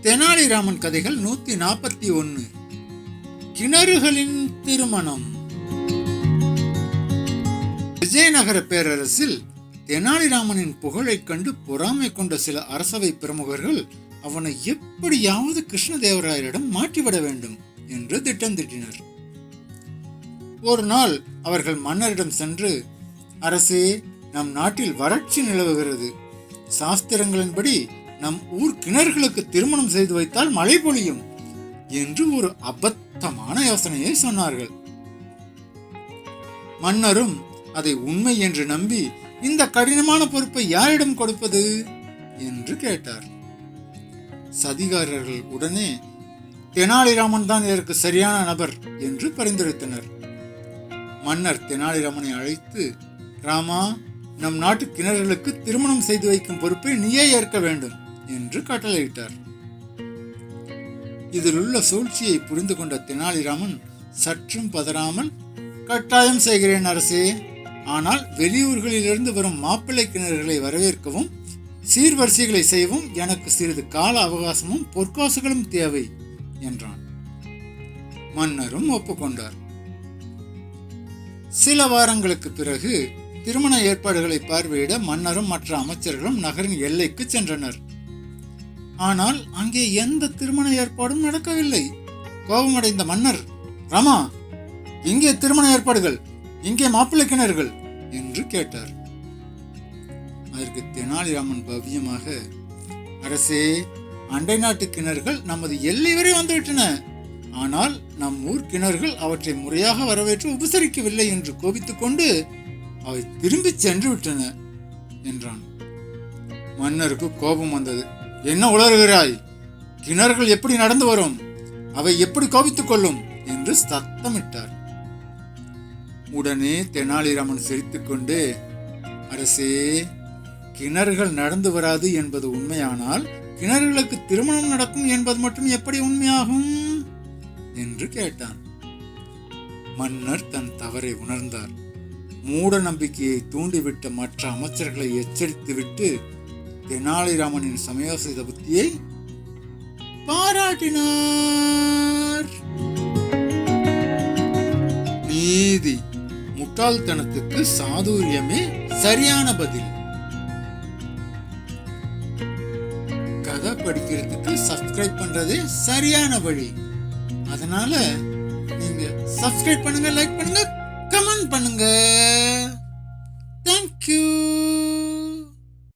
தெனாலிராமன் கதைகள் 141. கிணறுகளின் திருமணம். விஜயநகர பேரரசில் தெனாலிராமனின் புகழைக் கண்டு பொறாமை கொண்ட சில அரசவை பிரமுகர்கள் அவனை எப்படியாவது கிருஷ்ணதேவராயரிடம் மாற்றிவிட வேண்டும் என்று திட்டம் தீட்டினர். ஒரு நாள் அவர்கள் மன்னரிடம் சென்று, அரசே, நம் நாட்டில் வறட்சி நிலவுகிறது. சாஸ்திரங்களின்படி நம் ஊர் கிணறுகளுக்கு திருமணம் செய்து வைத்தால் மழை பொழியும் என்று ஒரு அபத்தமான யோசனையை சொன்னார்கள். மன்னரும் அதை உண்மை என்று நம்பி, இந்த கடினமான பொறுப்பை யாரிடம் கொடுப்பது என்று கேட்டார். சதிகாரர்கள் உடனே தெனாலிராமன் தான் இதற்கு சரியான நபர் என்று பரிந்துரைத்தனர். மன்னர் தெனாலிராமனை அழைத்து, ராமா, நம் நாட்டு கிணறுகளுக்கு திருமணம் செய்து வைக்கும் பொறுப்பை நீயே ஏற்க வேண்டும் என்று கட்டளையிட்டார். இதில் உள்ள சூழ்ச்சியை புரிந்து கொண்ட தெனாலிராமன் சற்றும் பதறாமல், கட்டாயம் செய்கிறேன் அரசே, ஆனால் வெளியூர்களிலிருந்து வரும் மாப்பிள்ளை கிணறுகளை வரவேற்கவும் சீர்வரிசைகளை செய்யவும் எனக்கு சிறிது கால அவகாசமும் பொற்காசுகளும் தேவை என்றான். மன்னரும் ஒப்புக்கொண்டார். சில வாரங்களுக்கு பிறகு திருமண ஏற்பாடுகளை பார்வையிட மன்னரும் மற்ற அமைச்சர்களும் நகரின் எல்லைக்கு சென்றனர். ஆனால் அங்கே எந்த திருமண ஏற்பாடும் நடக்கவில்லை. கோபமடைந்த மன்னர், ராமா, இங்கே திருமண ஏற்பாடுகள், இங்கே மாப்பிள்ளை கிணறுகள் என்று கேட்டார். அதற்கு தெனாலிராமன் பவ்யமாக, அரசே, அண்டை நாட்டு கிணறுகள் நமது எல்லை வரை வந்துவிட்டன. ஆனால் நம் ஊர் கிணறுகள் அவற்றை முறையாக வரவேற்று உபசரிக்கவில்லை என்று கோபித்துக் கொண்டு அவை திரும்பி சென்று விட்டன என்றான். மன்னருக்கு கோபம் வந்தது. என்ன உளறுகிறாய்? கிணறுகள் எப்படி நடந்து வரும்? அவை எப்படி கோபித்துக் கொள்ளும் என்று சத்தமிட்டார். உடனே தெனாலிராமன் சிரித்துக் கொண்டு, அரசே, கிணறுகள் நடந்து வராது என்பது உண்மையானால் கிணறுகளுக்கு திருமணம் நடக்கும் என்பது மட்டும் எப்படி உண்மையாகும் என்று கேட்டான். மன்னர் தன் தவறை உணர்ந்தார். மூட நம்பிக்கையை தூண்டிவிட்ட மற்ற அமைச்சர்களை எச்சரித்துவிட்டு தெனாலிராமனின் சமயோசித புத்தியை பாராட்டினார். நீதி: முட்டாள்தனத்துக்கு சாதுரியமே சரியான பதில். கதை படிக்கிறதுக்கு சப்ஸ்கிரைப் பண்றதே சரியான வழி. அதனால நீங்க சப்ஸ்கிரைப் பண்ணுங்க, லைக் பண்ணுங்க, கமெண்ட் பண்ணுங்க.